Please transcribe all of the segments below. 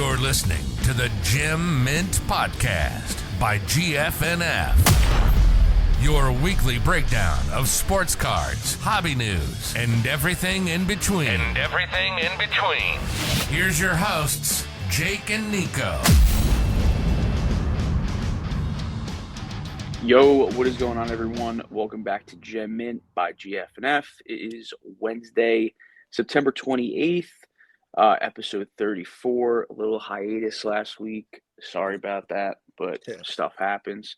You're listening to the Gem Mint Podcast by GFNF. Your weekly breakdown of sports cards, hobby news, and everything in between. Here's your hosts, Jake and Nico. Yo, what is going on, everyone? Welcome back to Gem Mint by GFNF. It is Wednesday, September 28th, episode 34. A little hiatus last week. Sorry about that, but stuff happens.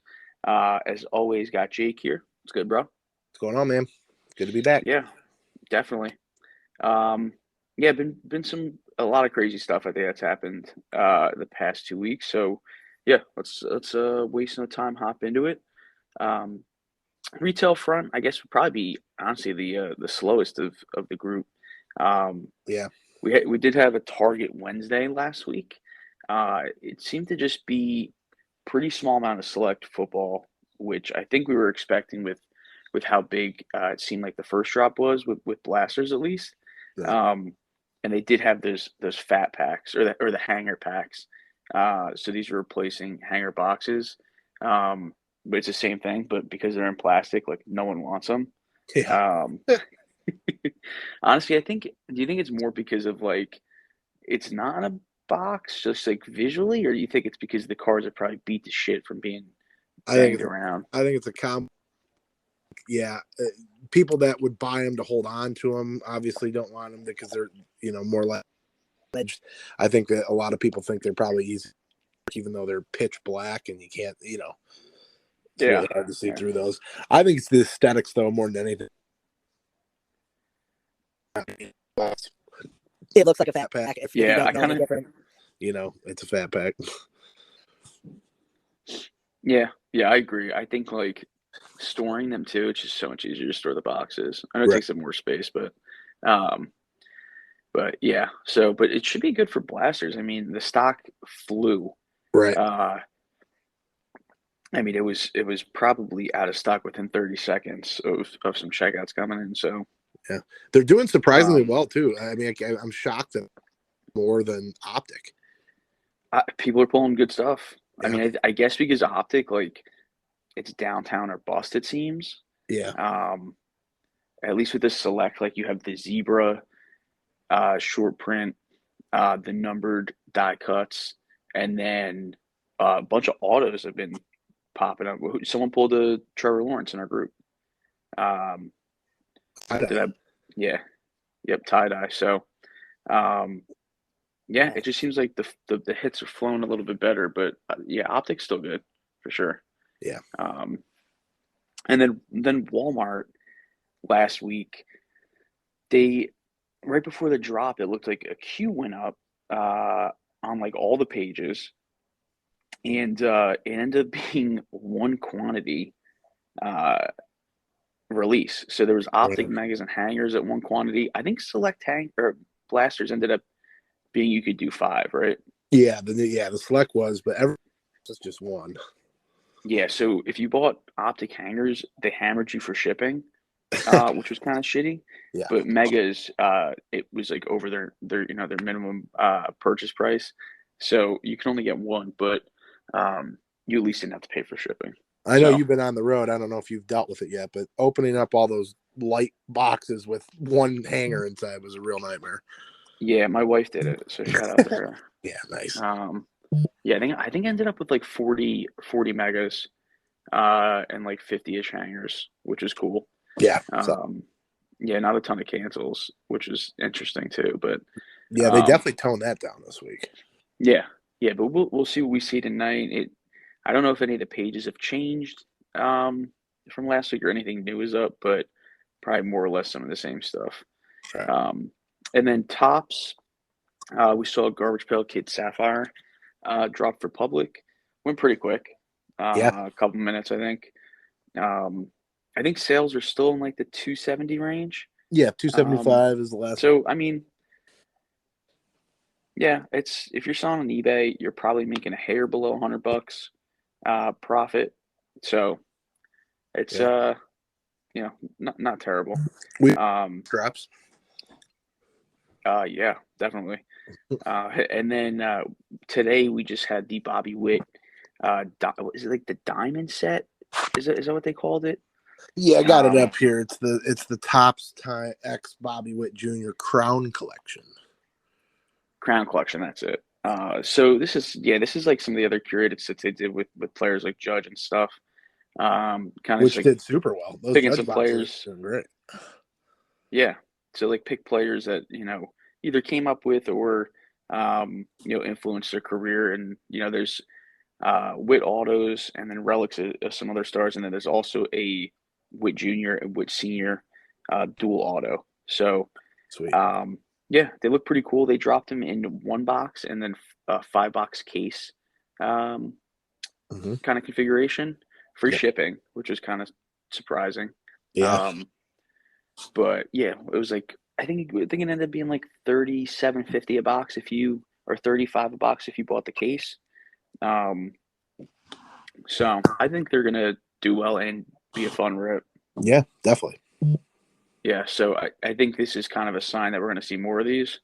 As always, got Jake here. What's good, bro? What's going on, man? Good to be back. Yeah, definitely. Been a lot of crazy stuff I think that's happened the past 2 weeks. So yeah, let's waste no time, hop into it. Retail front, I guess, would probably be honestly the slowest of the group. We did have a Target Wednesday last week. It seemed to just be pretty small amount of select football, which I think we were expecting with how big it seemed like the first drop was with blasters at least. Right. And they did have those fat packs or the hanger packs. So these are replacing hanger boxes. But it's the same thing, but because they're in plastic, like no one wants them. Yeah. Honestly, do you think it's more because of like it's not a box, just like visually, or do you think it's because the cards are probably beat to shit from being banged around? I think it's a Yeah, people that would buy them to hold on to them obviously don't want them because they're more like. I think that a lot of people think they're probably easy, even though they're pitch black and you can't, it's really hard to see through those. I think it's the aesthetics though more than anything. It looks like a fat pack. If you don't I know kind any of, different. It's a fat pack. Yeah, I agree. I think like storing them too, it's just so much easier to store the boxes. I know it takes up more space, but yeah. So, but it should be good for blasters. I mean, the stock flew. Right. I mean, it was probably out of stock within 30 seconds of some checkouts coming in. So yeah, they're doing surprisingly well too. I mean, I'm shocked at more than Optic. People are pulling good stuff. Yeah. I mean, I guess because Optic, like, it's downtown or bust, it seems. Yeah. At least with the select, like you have the zebra, short print, the numbered die cuts, and then a bunch of autos have been popping up. Someone pulled a Trevor Lawrence in our group. Tie-dye. So, it just seems like the hits are flowing a little bit better, but Optic's still good for sure. Yeah. And then Walmart last week, they right before the drop, it looked like a queue went up on like all the pages, and it ended up being one quantity release. So there was Optic megas and hangers at one quantity. I think select blasters ended up being you could do 5, right? Yeah, the select was, but it's just one. Yeah, so if you bought Optic hangers, they hammered you for shipping, which was kind of shitty. Yeah. But megas, it was like over their minimum purchase price, so you can only get one, but you at least didn't have to pay for shipping. I know you've been on the road. I don't know if you've dealt with it yet, but opening up all those light boxes with one hanger inside was a real nightmare. Yeah, my wife did it, so shout out to her. Yeah, nice. I think I ended up with like 40 megas and like 50-ish hangers, which is cool. Yeah. Not a ton of cancels, which is interesting too. But yeah, they definitely toned that down this week. Yeah, but we'll see what we see tonight. I don't know if any of the pages have changed from last week or anything new is up, but probably more or less some of the same stuff. Right. And then tops, we saw Garbage Pail Kid Sapphire drop for public. Went pretty quick. A couple minutes, I think. I think sales are still in like the 270 range. Yeah, 275 is the last. So I mean, it's if you're selling on eBay, you're probably making a hair below $100 profit. So it's not terrible. Drops. Yeah, definitely. And then today we just had the Bobby Witt. Is it like the diamond set? Is that what they called it? Yeah, I got it up here. It's the Topps Time X Bobby Witt Jr. Crown Collection. Crown Collection, that's it. So this is like some of the other curated sets they did with players like Judge and stuff. Kind of Which like did super well. Those picking Judge some boxes players. are great. Yeah. So like pick players that, either came up with or influenced their career. And there's Witt autos and then relics of some other stars, and then there's also a Witt Jr. and Witt Sr. Dual auto. So Sweet. yeah, they look pretty cool. They dropped them in one box and then a 5-box case kind of configuration, free shipping, which was kind of surprising. Yeah. But yeah, it was like I think it ended up being like $37.50 a box or $35 a box if you bought the case. So I think they're gonna do well and be a fun rip. Yeah, definitely. Yeah, so I think this is kind of a sign that we're gonna see more of these.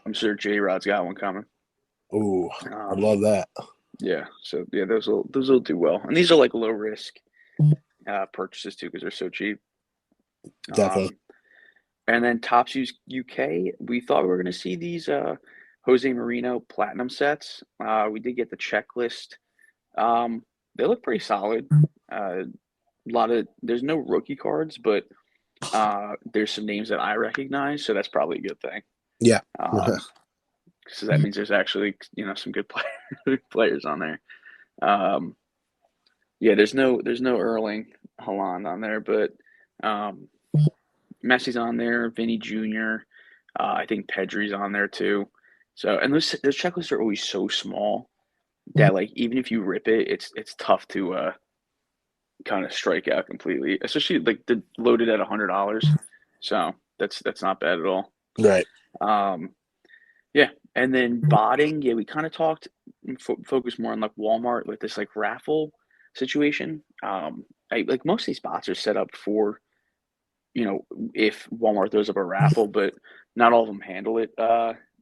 I'm sure J-Rod's got one coming. Ooh, I love that. Yeah, so yeah, those will do well, and these are like low risk purchases too because they're so cheap. Definitely. And then Topps UK, we thought we were going to see these Jose Marino Platinum sets. We did get the checklist. They look pretty solid. There's no rookie cards, but there's some names that I recognize, so that's probably a good thing. Yeah. So that means there's actually some good players on there. Yeah, there's no Erling Haaland on there, but Messi's on there, Vinny Jr. I think Pedri's on there too. So, and those checklists are always so small that like even if you rip it, it's tough to kind of strike out completely, especially like the loaded at $100. So that's not bad at all. Right. Yeah, and then botting, yeah, we kind of talked focused more on like Walmart with this like raffle situation. Like most of these bots are set up for if Walmart throws up a raffle, but not all of them handle it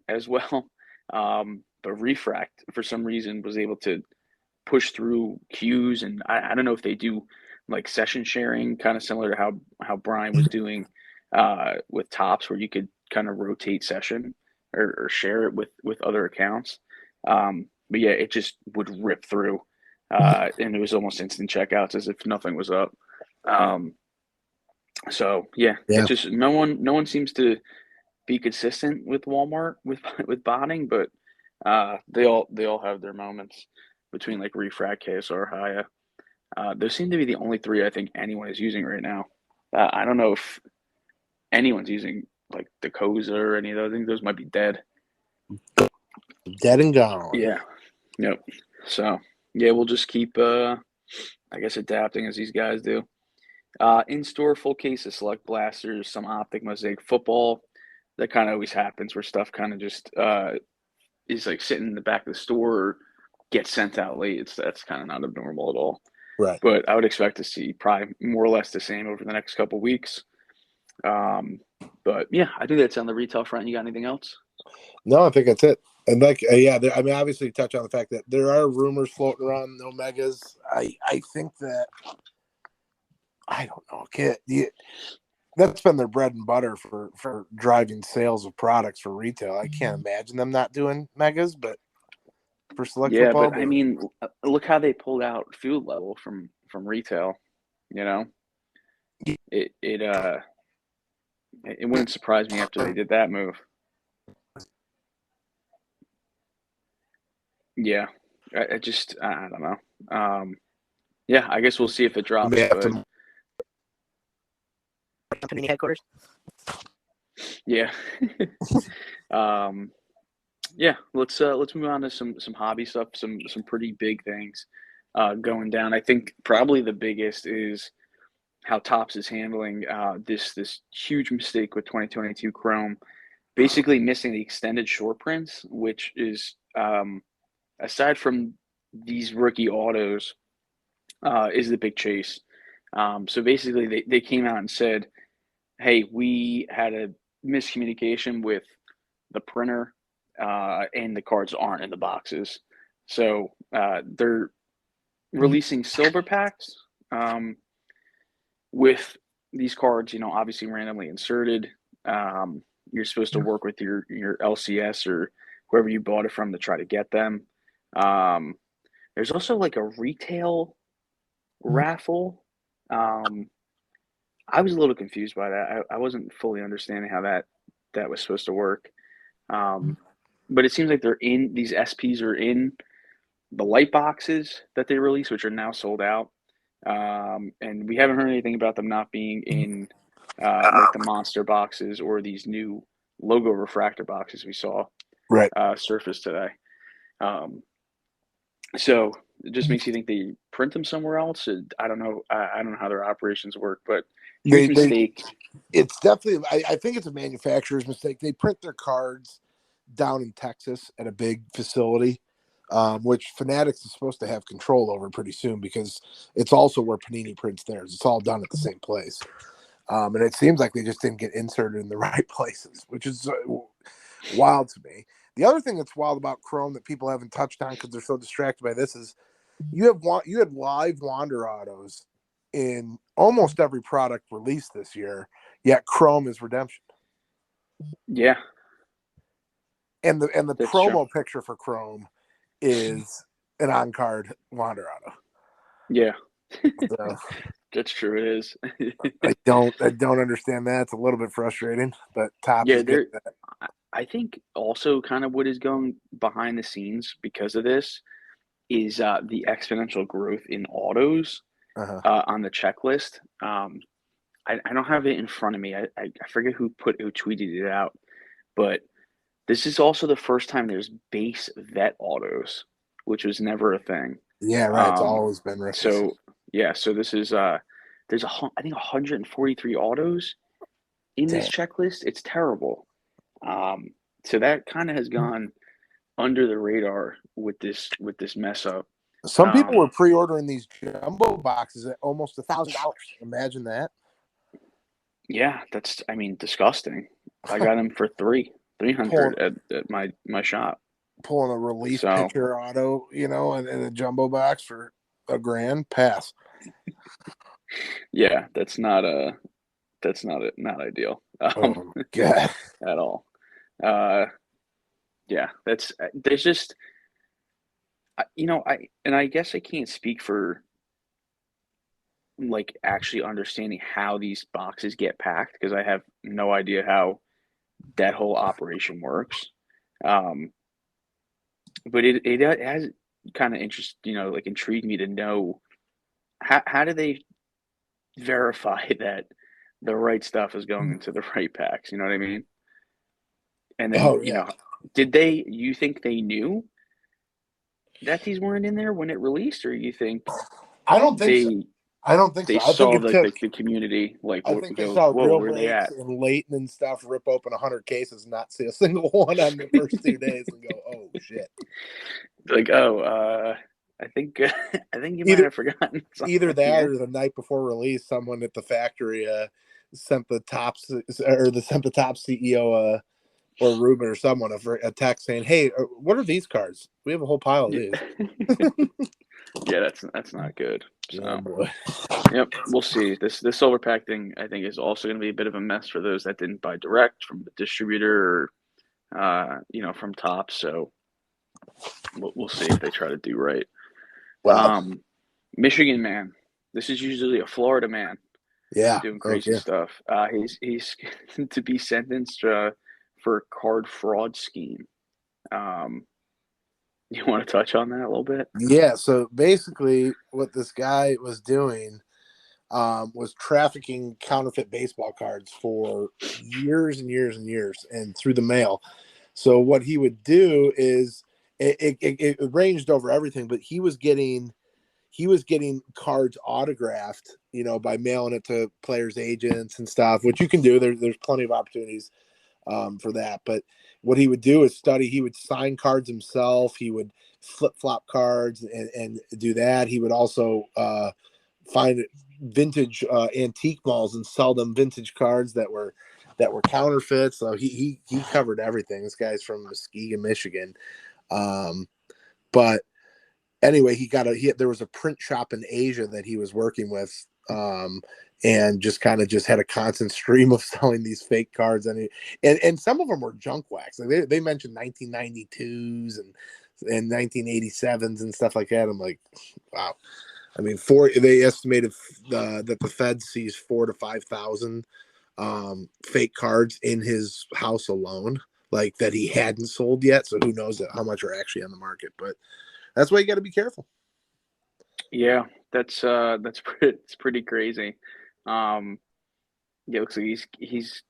as well. But Refract, for some reason, was able to push through queues, and I don't know if they do like session sharing, kind of similar to how Brian was doing with Topps, where you could kind of rotate session or share it with other accounts. But yeah, it just would rip through, and it was almost instant checkouts as if nothing was up. So yeah, it just no one seems to be consistent with Walmart with botting, but they all have their moments between like Refract, KSR, Haya. Those seem to be the only three I think anyone is using right now. I don't know if anyone's using like the Koza or any of those. I think those might be dead. Dead and gone. Yeah. Yep. So yeah, we'll just keep I guess adapting as these guys do. In-store full case of Select Blasters, some Optic Mosaic Football. That kind of always happens where stuff kind of just is like sitting in the back of the store or gets sent out late. That's kind of not abnormal at all. Right. But I would expect to see probably more or less the same over the next couple of weeks. But yeah, I think that's on the retail front. You got anything else? No, I think that's it. And like, yeah, I mean, obviously, touch on the fact that there are rumors floating around, no megas. I think that I don't know. That's been their bread and butter for driving sales of products for retail. I can't imagine them not doing megas, but for Select Football, but I mean, look how they pulled out Field Level from retail. It wouldn't surprise me after they did that move. Yeah, I don't know. Yeah, I guess we'll see if it drops. Company headquarters. Yeah. Yeah. Let's move on to some hobby stuff. Some pretty big things going down. I think probably the biggest is how Topps is handling this huge mistake with 2022 Chrome, basically missing the extended short prints, which is aside from these rookie autos, is the big chase. So basically, they came out and said, hey, we had a miscommunication with the printer and the cards aren't in the boxes. So they're releasing silver packs with these cards, obviously randomly inserted. You're supposed to work with your LCS or whoever you bought it from to try to get them. There's also like a retail raffle. I was a little confused by that. I wasn't fully understanding how that was supposed to work. But it seems like these SPs are in the light boxes that they release, which are now sold out. And we haven't heard anything about them not being in like the monster boxes or these new logo refractor boxes we saw surface today. So it just makes you think they print them somewhere else. I don't know. I don't know how their operations work, but huge mistake. It's definitely. I think it's a manufacturer's mistake. They print their cards down in Texas at a big facility, which Fanatics is supposed to have control over pretty soon because it's also where Panini prints theirs. It's all done at the same place. And it seems like they just didn't get inserted in the right places, which is wild to me. The other thing that's wild about Chrome that people haven't touched on because they're so distracted by this is you had live Wander autos in almost every product released this year, yet Chrome is redemption. Yeah. And the That's promo true. picture for Chrome is an on-card Wander auto. Yeah. So, that's true. It is. I don't understand that. It's a little bit frustrating, but Topps is good at that. I think also kind of what is going behind the scenes because of this is the exponential growth in autos on the checklist. I don't have it in front of me. I forget who tweeted it out, but this is also the first time there's base vet autos, which was never a thing. Yeah, right. It's always been rookies. So this is there's I think 143 autos in this checklist. It's terrible. So that kind of has gone under the radar with this mess up. Some people were pre-ordering these jumbo boxes at almost $1,000. Imagine that. Yeah, that's disgusting. I got them for $300 at my shop. Pulling a release picture auto, in a jumbo box for $1,000, pass. Yeah, that's not ideal. Oh my God. At all. Yeah, there's just, I guess I can't speak for like actually understanding how these boxes get packed because I have no idea how that whole operation works. But it has kind of intrigued me to know how do they verify that the right stuff is going into the right packs? You know what I mean? And then, you think they knew that these weren't in there when it released, or you think I don't think so. I think they saw the community I think they saw real breaks and Leighton and stuff rip open 100 cases and not see a single one on the first 2 days and go, oh shit. Like, I think you might have forgotten something. Either that or the night before release, someone at the factory sent the Topps CEO or Ruben or someone a text saying, "Hey, what are these cards? We have a whole pile of these." Yeah, that's not good. So, yep, we'll see. This silver pack thing, I think, is also going to be a bit of a mess for those that didn't buy direct from the distributor or, from Topps. So we'll see if they try to do right. Wow. Michigan man. This is usually a Florida man. Yeah, doing crazy stuff. He's to be sentenced for a card fraud scheme. You want to touch on that a little bit? Yeah. So basically, what this guy was doing was trafficking counterfeit baseball cards for years and years and years, and through the mail. So what he would do is it ranged over everything, but he was getting cards autographed, by mailing it to players' agents and stuff, which you can do. There's plenty of opportunities for that. But what he would do is he would sign cards himself. He would flip-flop cards and do that. He would also find vintage antique malls and sell them vintage cards that were that were counterfeit. So he covered everything. This guy's from Muskegon, Michigan. But anyway, there was a print shop in Asia that he was working with, and just had a constant stream of selling these fake cards. And some of them were junk wax. Like they mentioned 1992s and 1987s and stuff like that. I'm like, wow. I mean, they estimated that the Fed sees 4,000 to 5,000 fake cards in his house alone, like that he hadn't sold yet. So who knows how much are actually on the market? But that's why you got to be careful. Yeah, it's pretty crazy. Yeah, it looks like he's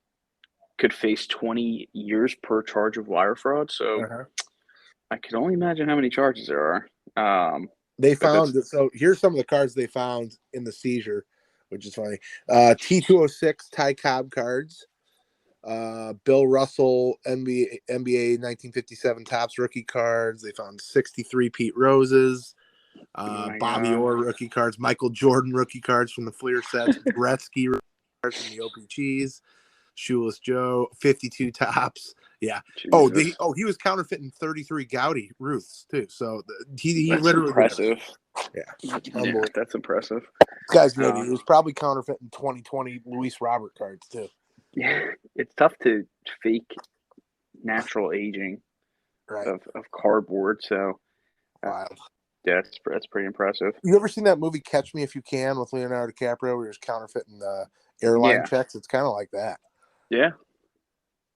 could face 20 years per charge of wire fraud. So I could only imagine how many charges there are. They found so here's some of the cards they found in the seizure, which is funny. T206 Ty Cobb cards, Bill Russell NBA 1957 Topps rookie cards. They found 63 Pete Roses, Bobby Orr rookie cards, Michael Jordan rookie cards from the Fleer sets, Gretzky rookie cards from the OPGs, Shoeless Joe 52 Topps. Yeah. Jesus. He was counterfeiting 33 Gaudy Ruths too. So he that's literally impressive. Yeah, that's impressive. This guy's good. He was probably counterfeiting 2020 Luis Robert cards too. Yeah, it's tough to fake natural aging of cardboard. So, wild. Yeah, that's pretty impressive. You ever seen that movie Catch Me If You Can with Leonardo DiCaprio, where he was counterfeiting airline checks? It's kind of like that. Yeah.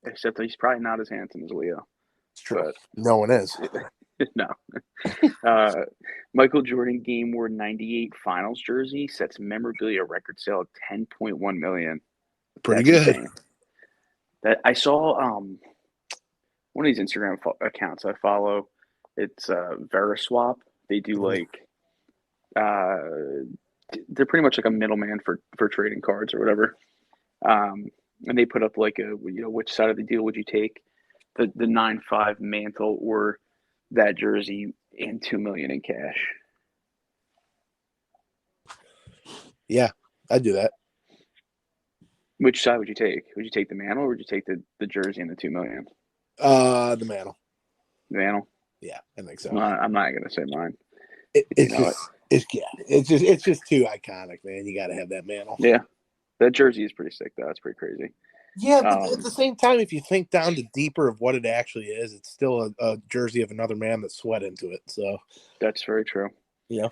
Except that he's probably not as handsome as Leo. It's true. But no one is. No. Michael Jordan Game Worn 98 Finals jersey sets memorabilia record sale of $10.1 million. Pretty good. Insane. That I saw one of these Instagram accounts I follow. It's Veriswap. They do like they're pretty much like a middleman for trading cards or whatever. And they put up like which side of the deal would you take? The 9.5 mantle or that jersey and $2 million in cash. Yeah, I'd do that. Which side would you take? Would you take the mantle or would you take the jersey and the $2 million? The mantle. The mantle? Yeah, I think so. I'm not gonna say mine. It's just too iconic, man. You got to have that mantle. Yeah, that jersey is pretty sick, though. That's pretty crazy. Yeah, but at the same time, if you think down to deeper of what it actually is, it's still a jersey of another man that sweat into it. So that's very true. Yeah.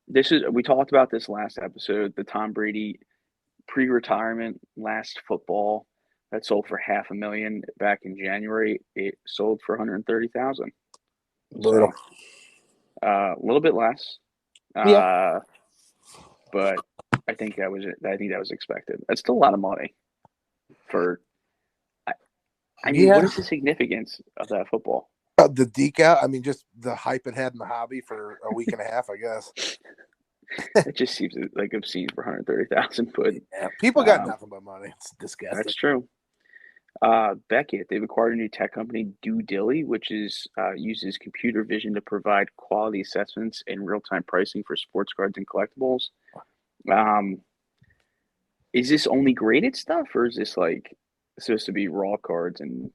We talked about this last episode, the Tom Brady pre-retirement last football that sold for $500,000 back in January. It sold for $130,000. Brutal. A little bit less. Yeah. But I think that was expected. That's still a lot of money for. I mean, what is the significance of that football? The decal. I mean, just the hype it had in the hobby for a week and a half, I guess. It just seems like obscene for $130,000, but people got nothing but money. It's disgusting. That's true. Beckett, they've acquired a new tech company, DoDilly, which uses computer vision to provide quality assessments and real-time pricing for sports cards and collectibles. Is this only graded stuff, or is this like supposed to be raw cards? And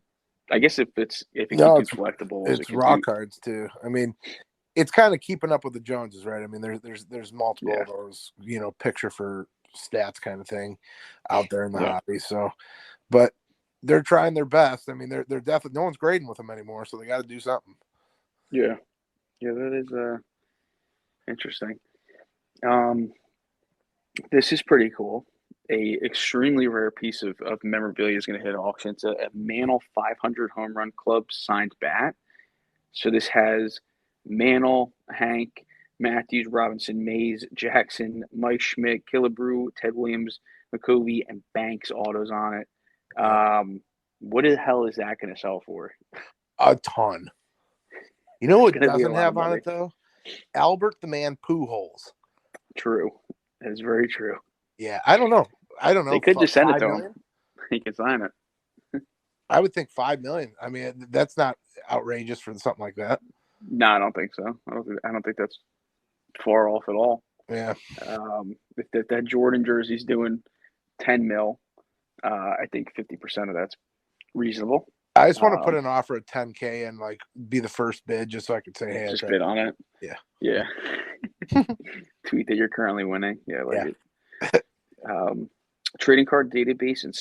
I guess if it can do collectibles, it's raw cards too. I mean, it's kind of keeping up with the Joneses, right? I mean, there's multiple of those, picture for stats kind of thing out there in the hobby. So, but they're trying their best. I mean, they're definitely no one's grading with them anymore, so they got to do something. Yeah, that is interesting. This is pretty cool. A extremely rare piece of memorabilia is going to hit auction. It's a Mantle 500 Home Run Club signed bat. So this has Mantle, Hank, Matthews, Robinson, Mays, Jackson, Mike Schmidt, Killebrew, Ted Williams, McCovey, and Banks autos on it. What the hell is that going to sell for? A ton. You know what it doesn't have on it, though? Albert the Man Pujols. True. That's very true. Yeah, I don't know. They could just send it to him. He can sign it. I would think $5 million. I mean, that's not outrageous for something like that. No, I don't think so. I don't think that's far off at all. Yeah. If that Jordan jersey's doing $10 million, I think 50% of that's reasonable. I just want to put an offer at $10K and like be the first bid, just so I could say, "Hey, just bid on it." Yeah. Yeah. Tweet that you're currently winning. Yeah, I like it. Trading card database and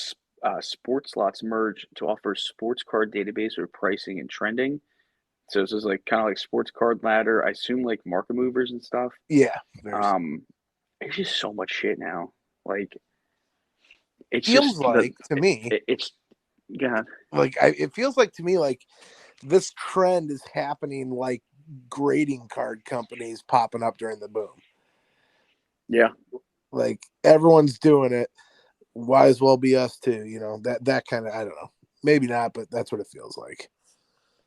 sports slots merge to offer sports card database with pricing and trending. So this is like kind of like sports card ladder. I assume like market movers and stuff. Yeah. It's just so much shit now. Like it feels like to me, it's yeah. Like it feels like to me like this trend is happening like grading card companies popping up during the boom. Yeah. Like everyone's doing it. Might as well be us too, you know, that kind of, I don't know, maybe not, but that's what it feels like.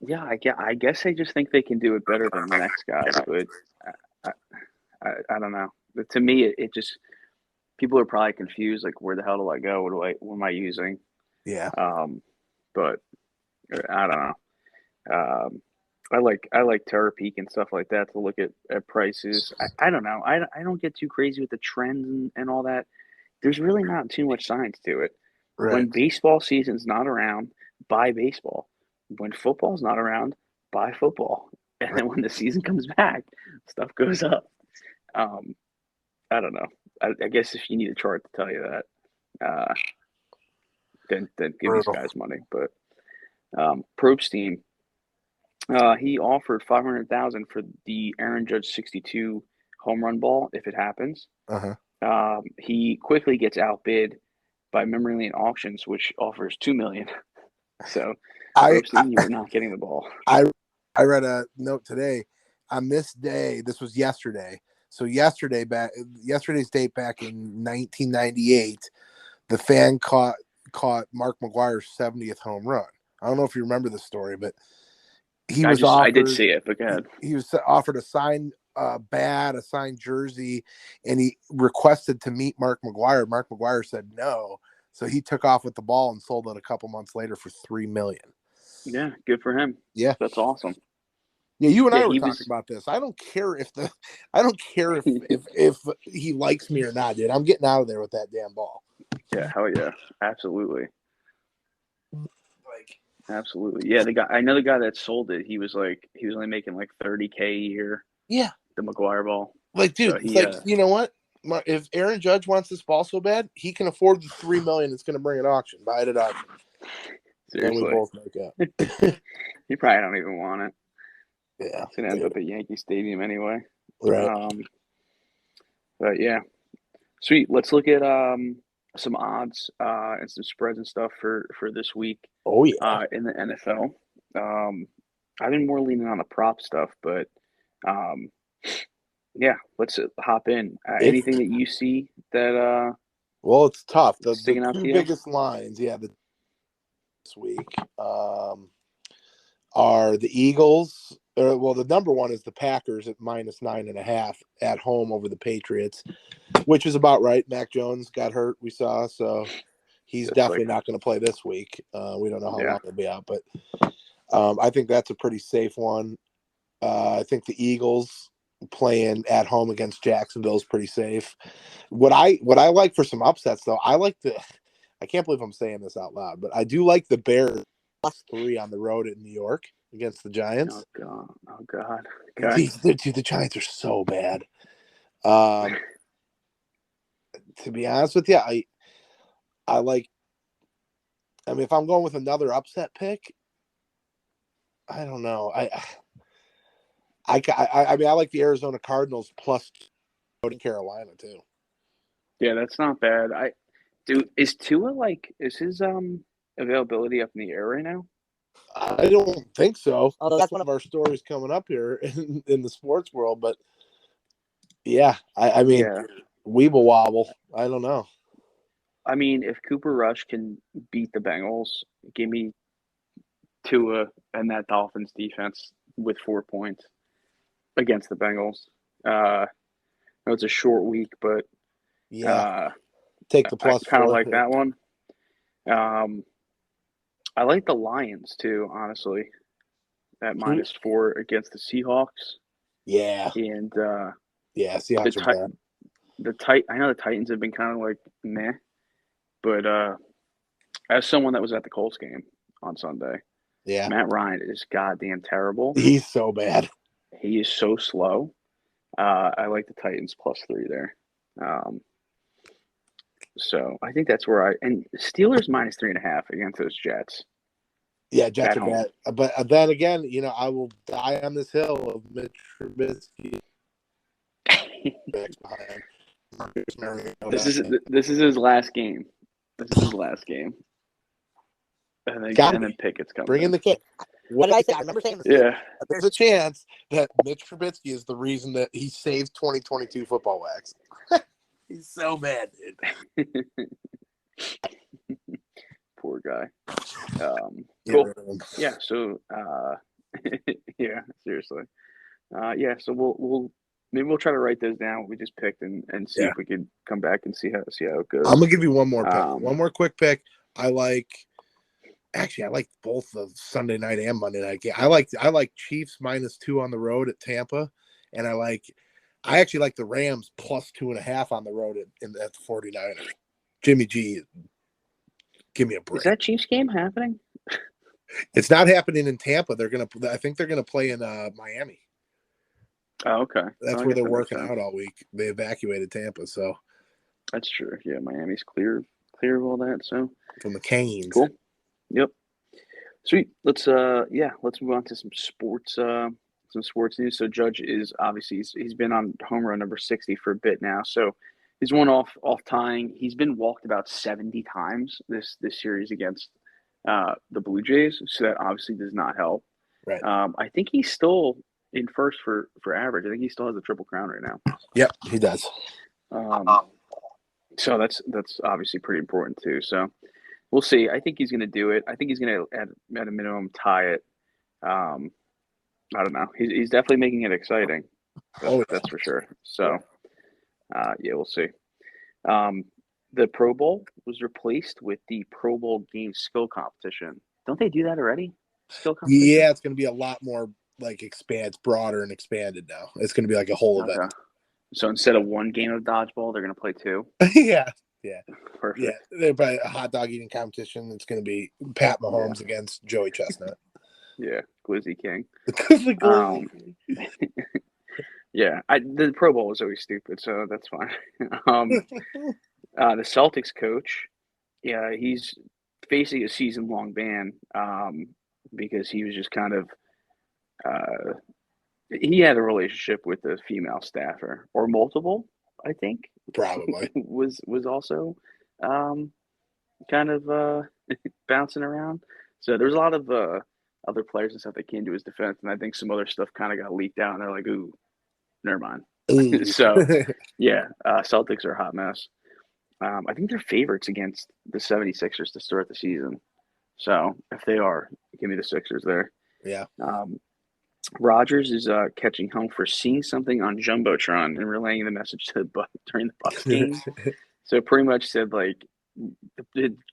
Yeah, I guess they just think they can do it better than the next guys, but I don't know. But to me, it just people are probably confused. Like, where the hell do I go? What am I using? Yeah. But I don't know. I like Terra Peak and stuff like that to look at prices. I don't know. I don't get too crazy with the trends and all that. There's really not too much science to it. Right. When baseball season's not around, buy baseball. When football's not around, buy football. And then when the season comes back, stuff goes up. I don't know. I guess if you need a chart to tell you that, then give these guys money. But Probstein, he offered $500,000 for the Aaron Judge 62 home run ball if it happens. He quickly gets outbid by Memory Lane Auctions, which offers $2 million. So Probstein, you are not getting the ball. I read a note today on this day. This was yesterday. So yesterday's date back in 1998, the fan caught Mark McGwire's 70th home run. I don't know if you remember the story, but I did see it, but go ahead. He was offered a signed bat, a signed jersey, and he requested to meet Mark McGwire. Mark McGwire said no, so he took off with the ball and sold it a couple months later for $3 million. Yeah, good for him. Yeah, that's awesome. Yeah, you and I were talking about this. I don't care if if he likes me or not, dude. I'm getting out of there with that damn ball. Yeah, hell yeah, absolutely. Absolutely. Yeah, I know the guy that sold it, he was only making like $30K a year. Yeah. The McGwire ball. Like, dude, so you know what? If Aaron Judge wants this ball so bad, he can afford the $3 million it's going to bring at auction. Buy it at auction. Seriously. And we both make out. He probably don't even want it. Yeah. It's going to end up at Yankee Stadium anyway. Right. But yeah. Sweet. Let's look at some odds and some spreads and stuff for this week. Oh yeah. In the NFL. I've been more leaning on the prop stuff, but yeah, let's hop in. Anything that you see that well, it's tough. The two biggest lines, this week are the Eagles. The number one is the Packers at -9.5 at home over the Patriots, which is about right. Mac Jones got hurt, we saw, so he's definitely not going to play this week. We don't know how long he'll be out, but I think that's a pretty safe one. I think the Eagles playing at home against Jacksonville is pretty safe. What I like for some upsets, though, I can't believe I'm saying this out loud, but I do like the Bears +3 on the road in New York against the Giants. Oh God. Okay. Dude, the Giants are so bad. To be honest with you, I like. I mean, if I'm going with another upset pick, I don't know. I mean, I like the Arizona Cardinals plus in Carolina too. Yeah, that's not bad. Is Tua is his availability up in the air right now? I don't think so. Although that's one of our stories coming up here in the sports world. But yeah, I mean, Weeble wobble. I don't know. I mean, if Cooper Rush can beat the Bengals, give me Tua and that Dolphins defense with 4 points against the Bengals. I know it's a short week, but take the plus. I kind of like that one. I like the Lions too, honestly, at -4 against the Seahawks. Yeah, and Seahawks are bad. I know the Titans have been kind of like meh, but As someone that was at the Colts game on Sunday, Yeah, Matt Ryan is goddamn terrible. he's so bad. He is so slow. I like the Titans +3 there. So I think that's where and Steelers -3.5 against those Jets Yeah, Jets at are home. bad. But then again, I will die on this hill of Mitch Trubisky. This is his last game. This is his last game. And then Pickett's coming. Bring in the kid. What did I say? I remember saying this. Yeah. There's a chance that Mitch Trubisky is the reason that he saved 2022 football wax. He's so bad, dude. Poor guy. Cool. Yeah. So, yeah, seriously. Yeah. So we'll try to write those down. What we just picked and see if we can come back and see how it goes. I'm gonna give you one more pick. One more quick pick. I like both the Sunday night and Monday night game. I like Chiefs -2 on the road at Tampa, and I actually like the Rams +2.5 on the road at the 49ers. Jimmy G, give me a break. Is that Chiefs game happening? It's not happening in Tampa. I think they're gonna play in Miami. Oh, okay. That's where they're working out all week. They evacuated Tampa, so that's true. Yeah, Miami's clear of all that. So from the Canes. Cool. Yep. Sweet. Let's move on to some sports news. So Judge is obviously he's been on home run number 60 for a bit now. So he's one off tying. He's been walked about 70 times this series against the Blue Jays. So that obviously does not help. Right. I think he's still in first for average. I think he still has a Triple Crown right now. Yep, he does. So that's obviously pretty important too. So we'll see. I think he's going to do it. I think he's going to, at a minimum, tie it. I don't know. He's definitely making it exciting. That's for sure. So, we'll see. The Pro Bowl was replaced with the Pro Bowl game skill competition. Don't they do that already? Skill competition? Yeah, it's going to be a lot more broader and expanded now. It's going to be like a whole event. So instead of one game of dodgeball, they're going to play two? Yeah. Perfect. Yeah, they're probably a hot dog eating competition. It's going to be Pat Mahomes against Joey Chestnut. Yeah, Glizzy King. The the Pro Bowl is always stupid, so that's fine. The Celtics coach, he's facing a season-long ban because he was just kind of he had a relationship with a female staffer or multiple, I think. Probably was also kind of bouncing around. So there's a lot of other players and stuff that came to his defense, and I think some other stuff kind of got leaked out, and they're like, "Ooh, never mind." So Celtics are a hot mess. I think they're favorites against the 76ers to start the season. So if they are, give me the Sixers there. Yeah. Rogers is catching home for seeing something on Jumbotron and relaying the message to during the Bucks game. So pretty much said the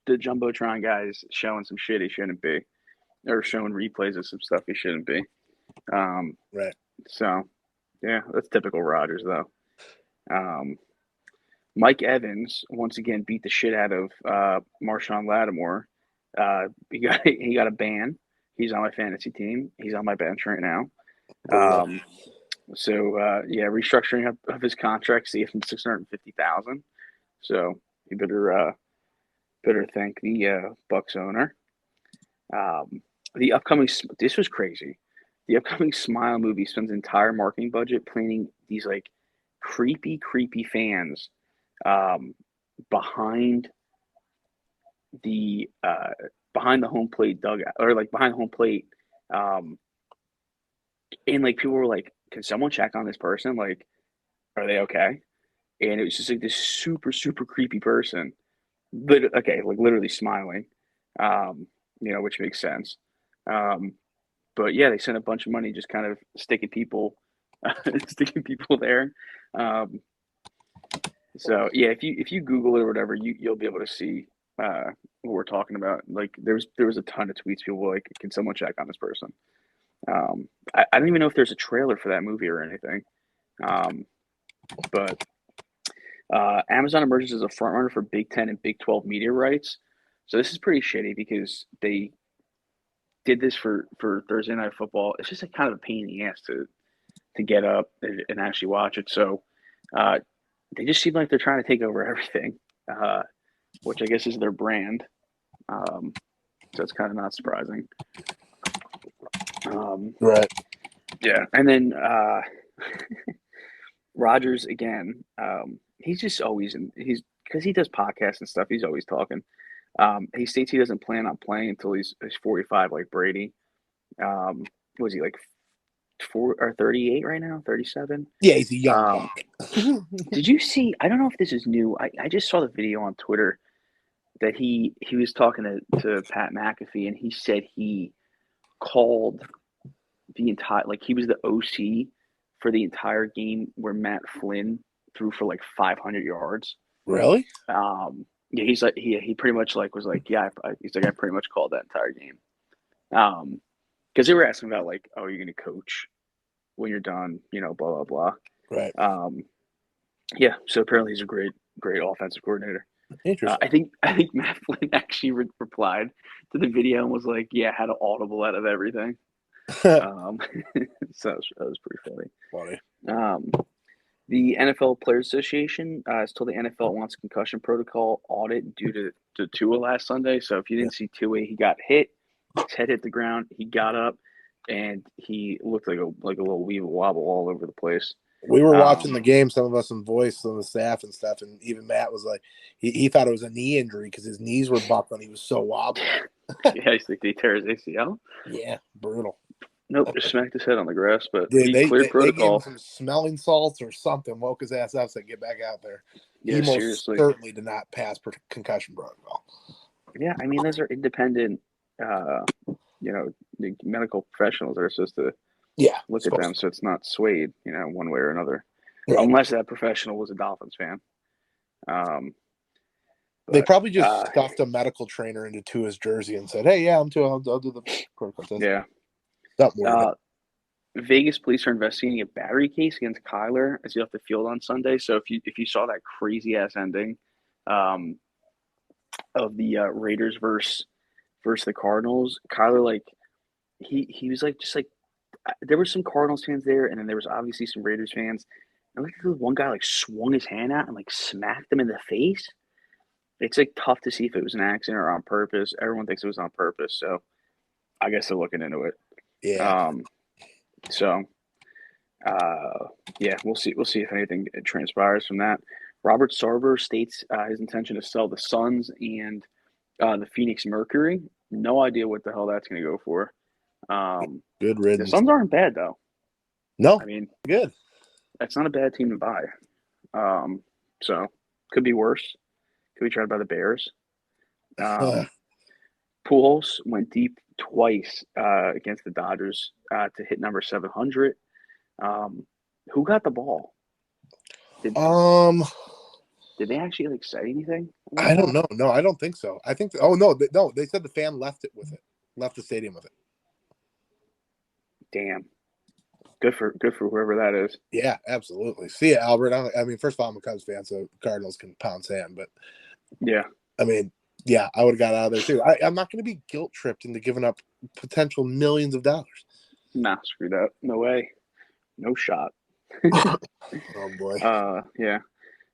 Jumbotron guy's showing some shit he shouldn't be, or showing replays of some stuff he shouldn't be. Right. So that's typical Rogers though. Mike Evans once again beat the shit out of Marshawn Lattimore. He got a ban. He's on my fantasy team. He's on my bench right now. Restructuring of his contract, see from $650,000. So you better thank the Bucks owner. This was crazy. The upcoming Smile movie spends entire marketing budget planning these creepy fans behind the home plate dugout, or behind the home plate, and people were like, "Can someone check on this person? Are they okay?" And it was just this super creepy person, literally smiling, which makes sense. But yeah, they sent a bunch of money just kind of sticking people there. So yeah, if you Google it or whatever, you'll be able to see what we're talking about. There was a ton of tweets. People were like, "Can someone check on this person?" I don't even know if there's a trailer for that movie or anything. But Amazon emerges as a frontrunner for Big 10 and Big 12 media rights. So this is pretty shitty because they did this for Thursday Night Football. It's just a kind of a pain in the ass to get up and actually watch it. So they just seem like they're trying to take over everything, which I guess is their brand. So it's kind of not surprising. Right. Yeah, and then Rogers again. He's just always because he does podcasts and stuff. He's always talking. He states he doesn't plan on playing until he's 45, like Brady. Was he like 4 or 38 right now? 37? Yeah, he's a young buck. Did you see? I don't know if this is new. I just saw the video on Twitter that he was talking to Pat McAfee, and he said he called the entire, like he was the OC for the entire game where Matt Flynn threw for like 500 yards. Really? Yeah, he's like he pretty much like was like, yeah, he's like, I pretty much called that entire game. Because they were asking about like, oh, you're gonna coach when you're done, blah blah blah. Right. Yeah. So apparently he's a great offensive coordinator. Interesting. I think Matt Flynn actually replied to the video and was like, yeah, had an audible out of everything. So that was pretty funny. The NFL Players Association has told the NFL it wants a concussion protocol audit due to Tua last Sunday. So if you didn't see Tua, he got hit, his head hit the ground, he got up, and he looked like a little weevil wobble all over the place. We were watching the game, some of us in voice on the staff and stuff, and even Matt was like, he thought it was a knee injury because his knees were buckling. He was so wobbly. Yeah, he's like, they tear his ACL? Yeah, brutal. Nope, just smacked his head on the grass, but Dude, he cleared protocol. They gave him some smelling salts or something, woke his ass up, said, get back out there. Yeah, he most seriously. certainly did not pass concussion protocol. Yeah, I mean, those are independent, the medical professionals are supposed to look at them so it's not swayed, one way or another. Right. Unless that professional was a Dolphins fan. They probably just stuffed a medical trainer into Tua's jersey and said, hey, yeah, I'm Tua. I'll do the protocol test. Yeah. Vegas police are investigating a battery case against Kyler as he left the field on Sunday. So if you saw that crazy ass ending of the Raiders versus the Cardinals, Kyler, like he was like just like there were some Cardinals fans there, and then there was obviously some Raiders fans. And like one guy like swung his hand out and like smacked him in the face. It's like tough to see if it was an accident or on purpose. Everyone thinks it was on purpose, so I guess they're looking into it. Yeah. We'll see. We'll see if anything transpires from that. Robert Sarver states his intention to sell the Suns and the Phoenix Mercury. No idea what the hell that's going to go for. Good riddance. The Suns aren't bad though. No, I mean, good. That's not a bad team to buy. So could be worse. Could be tried by the Bears. Pujols went deep twice against the Dodgers to hit number 700. Who got the ball? Did they actually like say anything? I don't know. No, I don't think so. I think. They said the fan left the stadium with it. Damn. Good for whoever that is. Yeah, absolutely. See ya, Albert. I mean, first of all, I'm a Cubs fan, so Cardinals can pound sand. But yeah, I mean, yeah, I would have got out of there too. I'm not going to be guilt tripped into giving up potential millions of dollars. Nah, screw that. No way. No shot. Oh boy. Yeah.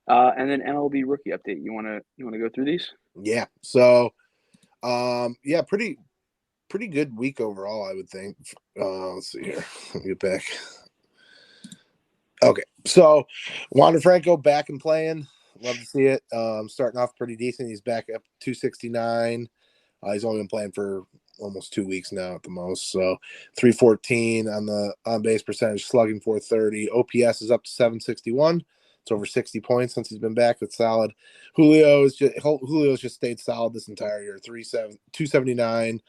And then MLB rookie update. You wanna go through these? Yeah. So, pretty good week overall, I would think. Let's see here. Let me get back. Okay, so Wander Franco back and playing. Love to see it. Starting off pretty decent. He's back up 269. He's only been playing for almost 2 weeks now at the most. So 314 on the on base percentage, slugging 430. OPS is up to 761. It's over 60 points since he's been back. That's solid. Julio's just stayed solid this entire year. 279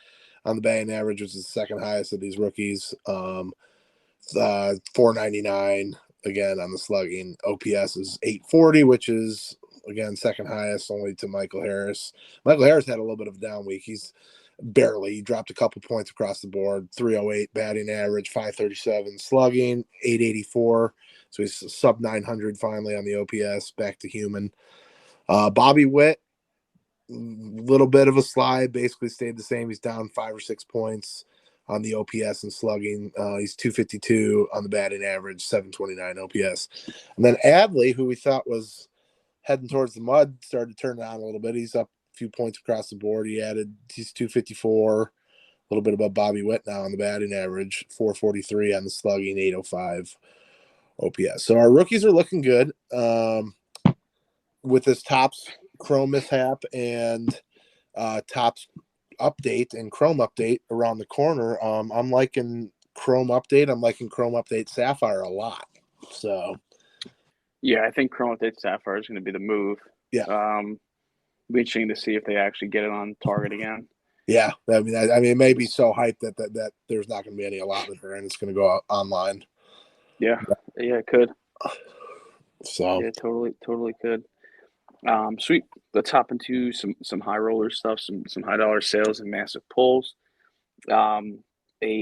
on the batting average, which is the second highest of these rookies. 499 again on the slugging. OPS is 840, which is again second highest only to Michael Harris. Michael Harris had a little bit of a down week. He dropped a couple points across the board. 308 batting average, 537 slugging, 884. So he's sub 900 finally on the OPS, back to human. Bobby Witt little bit of a slide, basically stayed the same. He's down 5 or 6 points on the OPS and slugging. He's 252 on the batting average, 729 OPS. And then Adley, who we thought was heading towards the mud, started to turn it on a little bit. He's up a few points across the board. He's 254, a little bit above Bobby Witt now on the batting average, 443 on the slugging, 805 OPS. So our rookies are looking good. With this Topps Chrome mishap and Topps update and Chrome update around the corner, I'm liking Chrome update. I'm liking Chrome update Sapphire a lot. So, yeah, I think Chrome update Sapphire is going to be the move. Yeah. Be interesting to see if they actually get it on target again. Yeah, I mean, it may be so hyped that there's not going to be any allotment there, and it's going to go out online. Yeah, it could. So yeah, totally could. Sweet. Let's hop into some high roller stuff, some high dollar sales and massive pulls. A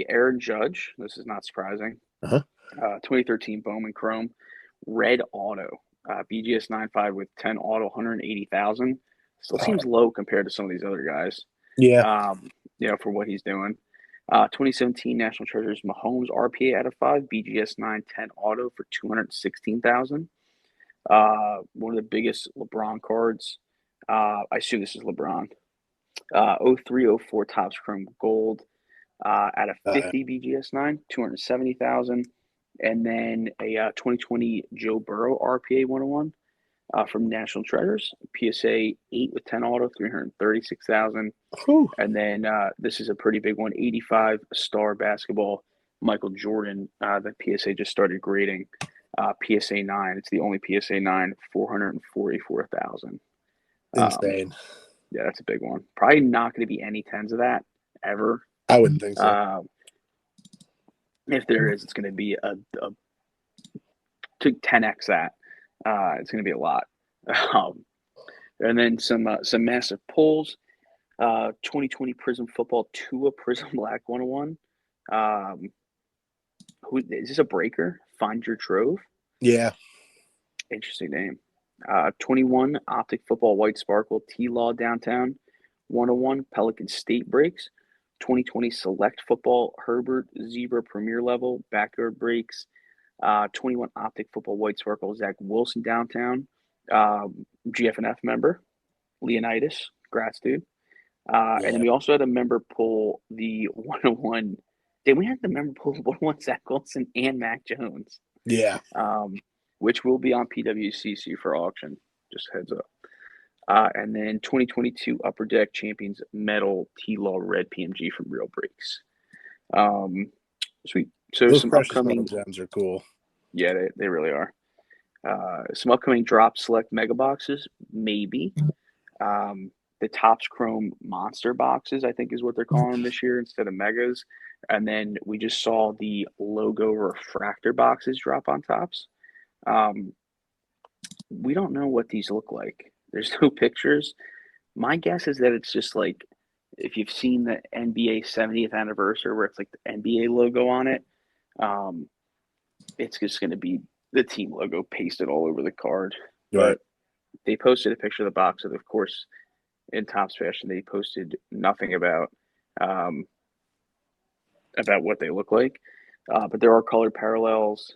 Aaron Judge. This is not surprising. 2013 Bowman Chrome Red Auto, BGS 9.5 with 10 auto, 180,000. Still seems low compared to some of these other guys. Yeah. For what he's doing. 2017 National Treasures Mahomes RPA out of 5, BGS 910 auto for 216,000. One of the biggest LeBron cards. I assume this is LeBron. 0304 Topps Chrome Gold out of 50 BGS 9, 270,000. And then a 2020 Joe Burrow RPA 101 from National Treasures, PSA 8 with 10 auto, 336,000. And then this is a pretty big one, 85 Star Basketball Michael Jordan that PSA just started grading. PSA 9. It's the only PSA 9, 444,000. Insane. Yeah, that's a big one. Probably not going to be any 10s of that ever. I wouldn't think so. If there is, it's going to be a to 10x that. It's going to be a lot. And then some massive pulls. 2020 Prism Football Tua Prism Black 101. Who is this? A breaker? Find Your Trove. Yeah. Interesting name. 21 Optic Football White Sparkle T-Law Downtown 101 Pelican State Breaks. 2020 Select Football Herbert Zebra Premier Level Backyard Breaks. 21 Optic Football White Sparkle Zach Wilson Downtown. GFNF member Leonidas. Congrats, dude. And then we also had a member pull the 101. Did we have the member pull 101 Zach Wilson and Mac Jones? Yeah. Which will be on PWCC for auction. Just heads up. And then 2022 Upper Deck Champions Metal T-Law Red PMG from Real Breaks. Sweet. So those some precious upcoming metal gems are cool. Yeah, they really are. Some upcoming drop select mega boxes, maybe. The Topps Chrome Monster boxes, I think is what they're calling them this year instead of megas. And then we just saw the logo refractor boxes drop on Topps. We don't know what these look like. There's no pictures. My guess is that it's just like if you've seen the NBA 70th anniversary where it's like the NBA logo on it, it's just going to be the team logo pasted all over the card. Right. But they posted a picture of the box, and of course, in Topps fashion, they posted nothing about what they look like. But there are color parallels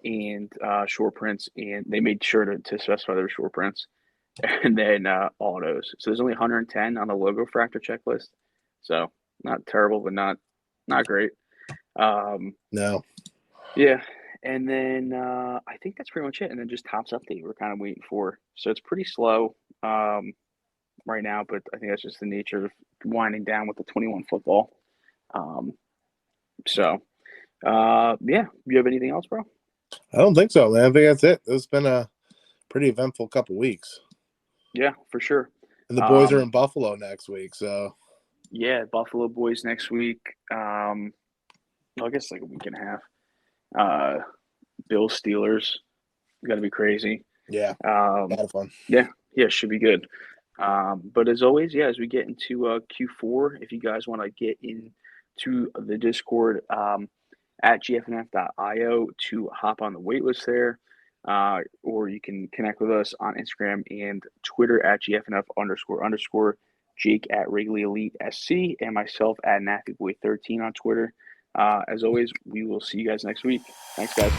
and short prints, and they made sure to specify there were short prints, and then autos. So there's only 110 on the logo fractor checklist. So not terrible, but not great. No. Yeah. And then I think that's pretty much it. And then just Topps update we're kind of waiting for. So it's pretty slow right now, but I think that's just the nature of winding down with the 21 football. Yeah. You have anything else, bro? I don't think so, man. I think that's it. It's been a pretty eventful couple weeks. Yeah, for sure. And the boys are in Buffalo next week, so. Yeah, Buffalo boys next week. I guess like a week and a half. Bills Steelers, got to be crazy. Yeah, a lot of fun. Yeah, should be good. But as always, as we get into Q4, if you guys want to get into the Discord at gfnf.io to hop on the waitlist there. or you can connect with us on Instagram and Twitter at GFNF__. Jake at Wrigley Elite SC, and myself at NappyBoy13 on Twitter. As always, we will see you guys next week. Thanks, guys.